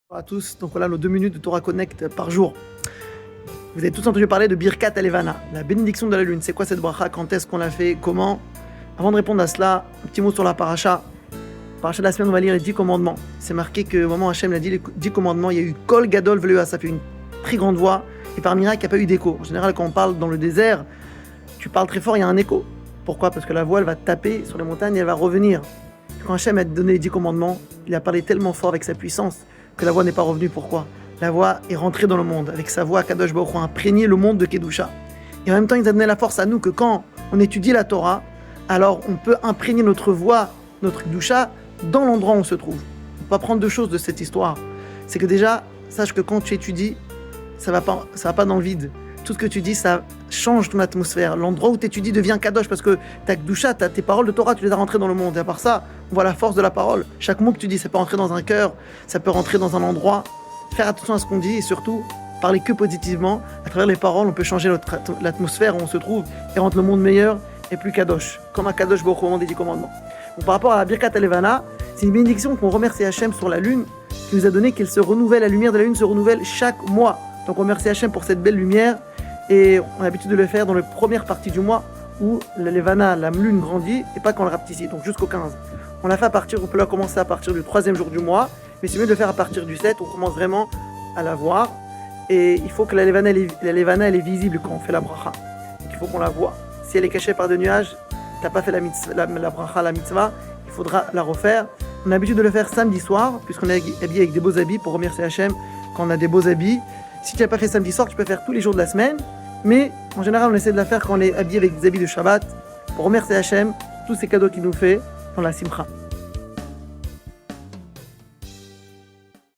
Bonjour à tous, donc voilà nos 2 minutes de Torah Connect par jour. Vous avez tous entendu parler de Birkat Alevana, la bénédiction de la lune. C'est quoi cette bracha? Quand est-ce qu'on l'a fait? Comment? Avant de répondre à cela, un petit mot sur la paracha. Paracha de la semaine, on va lire les 10 commandements. C'est marqué que au moment où Hachem l'a dit les 10 commandements, il y a eu Kol Gadol Veleua, ça fait une très grande voix, et par miracle, il n'y a pas eu d'écho. En général, quand on parle dans le désert, tu parles très fort, il y a un écho. Pourquoi? Parce que la voix, elle va taper sur les montagnes et elle va revenir. Quand Hachem a donné les 10 commandements, il a parlé tellement fort avec sa puissance que la voix n'est pas revenue. Pourquoi? La voix est rentrée dans le monde. Avec sa voix, Kadosh Baruch Hu a imprégné le monde de Kedusha. Et en même temps, il a donné la force à nous que quand on étudie la Torah, alors on peut imprégner notre voix, notre Kedusha, dans l'endroit où on se trouve. On peut apprendre deux choses de cette histoire. C'est que déjà, sache que quand tu étudies, ça va pas dans le vide. Tout ce que tu dis, ça change ton atmosphère. L'endroit où tu étudies devient Kadosh parce que ta Kedusha, tes paroles de Torah, tu les as rentrées dans le monde. Et à part ça, on voit la force de la parole. Chaque mot que tu dis, ça peut rentrer dans un cœur, ça peut rentrer dans un endroit. Faire attention à ce qu'on dit et surtout, parler que positivement. À travers les paroles, on peut changer l'atmosphère où on se trouve et rendre le monde meilleur et plus Kadosh. Comme un Kadosh Baruch Hu des 10 commandements. Donc, par rapport à la Birkat Alevana, c'est une bénédiction qu'on remercie Hachem sur la lune qui nous a donné qu'elle se renouvelle, la lumière de la lune se renouvelle chaque mois. Donc on remercie Hachem pour cette belle lumière et on a l'habitude de le faire dans la première partie du mois où l'Alevana, la lune grandit et pas quand elle rapetissait, donc jusqu'au 15. On l'a fait on peut la commencer à partir du 3e jour du mois, mais c'est mieux de le faire à partir du 7, on commence vraiment à la voir et il faut que l'Alevana elle est visible quand on fait la bracha. Donc il faut qu'on la voit. Si elle est cachée par des nuages, t'as pas fait la bracha, la mitzvah, il faudra la refaire. On a l'habitude de le faire samedi soir, puisqu'on est habillé avec des beaux habits pour remercier Hachem quand on a des beaux habits. Si tu n'as pas fait samedi soir, tu peux faire tous les jours de la semaine, mais en général, on essaie de la faire quand on est habillé avec des habits de Shabbat pour remercier Hachem, tous ces cadeaux qu'il nous fait dans la Simcha.